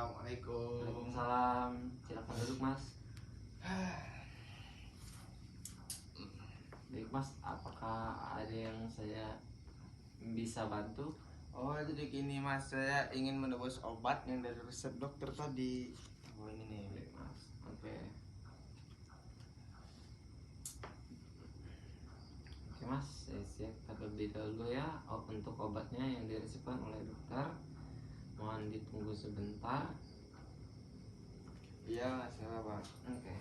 Assalamualaikum. Waalaikumsalam. Silakan duduk, Mas. Baik, Mas, apakah ada yang saya bisa bantu? Oh, jadi gini Mas, saya ingin menebus obat yang dari resep dokter tadi. Oh, ini nih. Baik, Mas. Oke. Oke, Mas, saya siap terlebih dahulu ya untuk obatnya yang diresepkan oleh dokter. Mohon ditunggu sebentar. Iya, Mas, nggak apa-apa. Oke.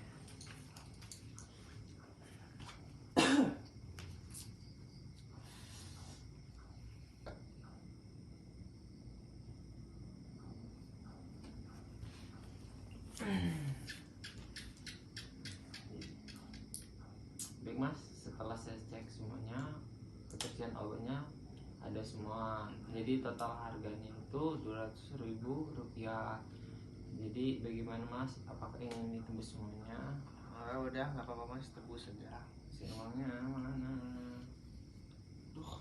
Baik, Mas, setelah saya cek semuanya, ketersediaan obatnya ada semua. Jadi total harganya itu Rp200.000. Jadi bagaimana, Mas? Apakah ingin ditebus semuanya? Oh, udah nggak apa-apa Mas, tebus saja. Si uangnya mana? Duh.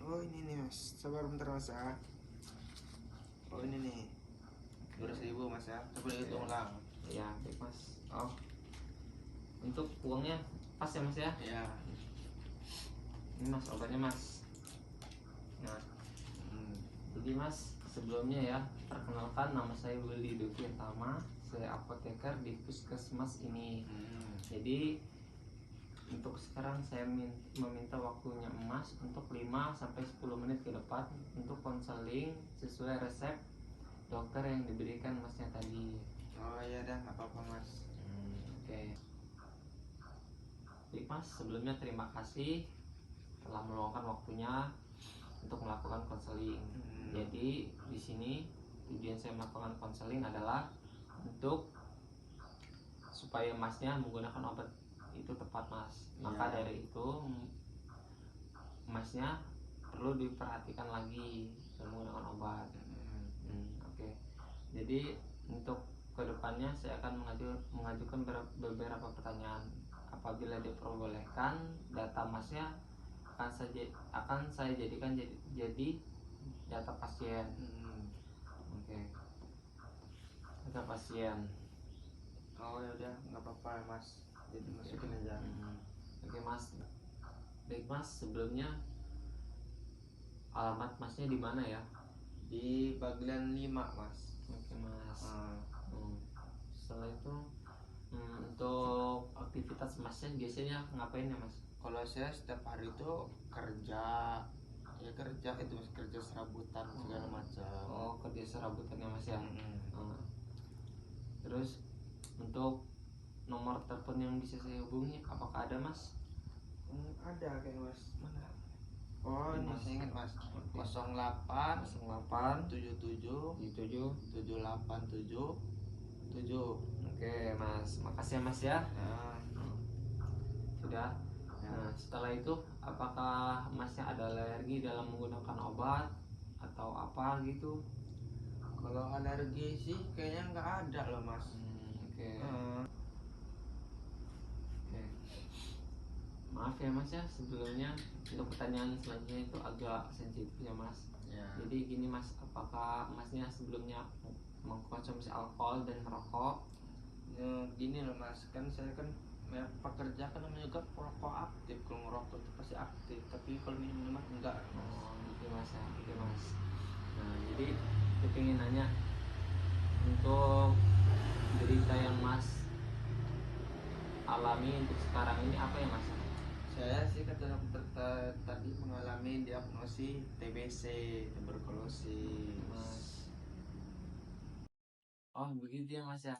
Oh, ini nih Mas, sabar bentar Mas ya. Oh, ini nih. 200.000 Mas ya. Coba dihitung ulang. Ya, baik, Mas. Oh, untuk uangnya pas ya, Mas ya? Iya. Ini, Mas, obatnya, Mas. Nah, jadi, Mas, sebelumnya ya, perkenalkan, nama saya Willy Dukiatama. Saya apoteker di puskesmas ini. Jadi untuk sekarang saya meminta waktunya Mas untuk 5-10 menit ke depan untuk konseling sesuai resep dokter yang diberikan Masnya tadi. Oh, iya dah, nggak apa-apa Mas. Oke. Baik, Mas, sebelumnya terima kasih telah meluangkan waktunya untuk melakukan konseling. Jadi di sini tujuan saya melakukan konseling adalah untuk supaya Masnya menggunakan obat itu tepat, Mas. Maka dari itu Masnya perlu diperhatikan lagi dalam menggunakan obat. Oke. Jadi untuk kedepannya saya akan mengajukan beberapa pertanyaan. Apabila diperbolehkan, data Masnya akan saya jadikan jadi data pasien. Oke. Data pasien. Oh, ya udah, nggak apa-apa Mas. Jadi masukin aja. Oke, Mas. Baik, Mas, sebelumnya alamat Masnya di mana ya? Di Baglan 5 Mas. Oke, Mas. Setelah itu untuk aktivitas Masnya biasanya ngapain ya, Mas? Kalau saya setiap hari itu kerja, ya kerja itu Mas, kerja serabutan segala macam. Oh, kerja serabutan ya, Mas ya. Terus untuk nomor telepon yang bisa saya hubungi apakah ada, Mas? Ada kayak Mas. Mana? Oh, ini Mas, saya ingat Mas. 08 77 77 787 7. Oke, Mas, makasih ya, Mas ya. Sudah. Nah, setelah itu apakah Masnya ada alergi dalam menggunakan obat atau apa gitu? Kalau alergi sih kayaknya nggak ada loh Mas. Oke. Maaf ya, Mas ya, sebelumnya untuk pertanyaan selanjutnya itu agak sensitif ya, Mas. Jadi gini, Mas, apakah Masnya sebelumnya mengkonsumsi alkohol dan merokok? Gini loh Mas, kan saya kan pekerja kan namanya juga perokok aktif. Kalau ngerokok itu pasti aktif, tapi kalau minum enggak. Oh, gitu, Mas ya. Oke, Mas. Nah, jadi saya pengen nanya untuk berita yang Mas alami untuk sekarang ini apa ya, Mas? Saya sih kata dokter tadi mengalami diagnosis TBC, tuberkulosis. Mas. Oh, begitu ya, Mas ya.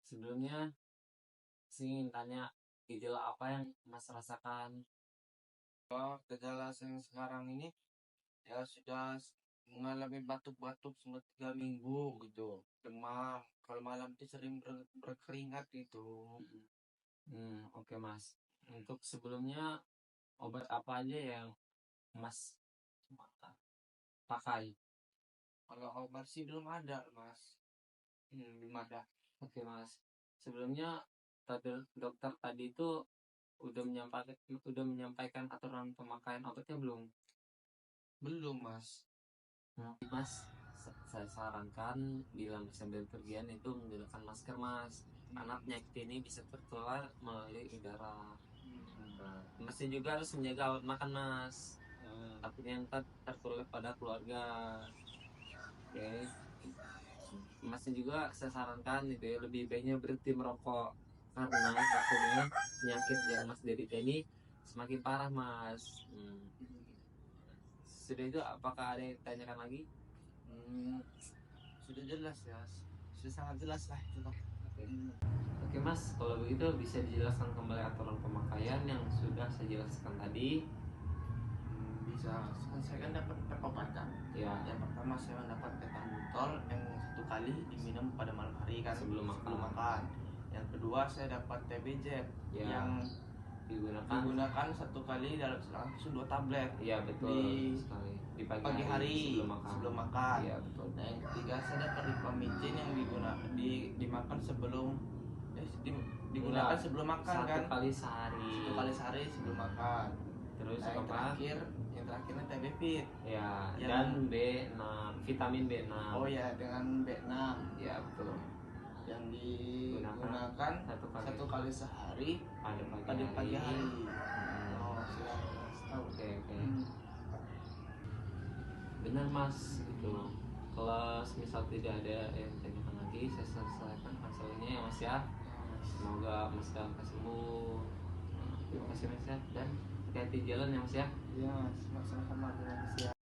Sebelumnya saya ingin tanya gejala apa yang Mas rasakan? Oh, gejala yang sekarang ini ya sudah mengalami batuk-batuk selama 3 minggu gitu, demam, kalau malam itu sering berkeringat gitu. Oke, Mas. Untuk sebelumnya obat apa aja yang Mas pakai? Kalau obat sih belum ada Mas. Belum ada. Oke, Mas. Sebelumnya dokter tadi itu udah menyampaikan aturan pemakaian obatnya belum? Belum Mas. Mas, saya sarankan bila masih berpergian itu menggunakan masker mas, karena penyakit ini bisa tertular melalui udara. Nah, masih juga harus menjaga alat makan mas, takutnya ntar tertular pada keluarga. Oke, masih juga saya sarankan itu ya, lebih baiknya berhenti merokok karena takutnya penyakit yang mas derita ini semakin parah mas. Sudah itu, apakah ada yang ditanyakan lagi? Sudah jelas ya, sudah sangat jelas lah itu Pak. Oke mas, kalau begitu bisa dijelaskan kembali aturan pemakaian yang sudah saya jelaskan tadi. Bisa, saya kan dapat obat-obatan. Ya, Yang pertama saya mendapat ketanbutol yang 1 kali diminum pada malam hari kan Sebelum makan. Yang kedua saya dapat TBZ Ya, yang digunakan 1 kali dalam langsung 2 tablet ya betul di sekali di pagi hari sebelum makan. Ya betul. Nah yang ketiga saya dapat rifamicin yang dimakan sebelum digunakan Enggak, sebelum makan kan 1 kali sehari. 1 kali sehari sebelum makan. Terus Nah, yang terakhirnya TB Fit. Ya, Yang- dan B6, vitamin B6. Oh ya, dengan B6 Ya betul. yang digunakan Satu 1 kali sehari pada pada pagi hari. Hmm. Oh, sudah tahu. Oke. Benar mas, itu kalau misal tidak ada yang ditanyakan lagi, saya selesaikan konselnya ya mas ya. Semoga mas dalam sembuh. Terima kasih mas ya, dan hati-hati jalan ya mas ya. Iya, sama-sama. Terima kasih ya.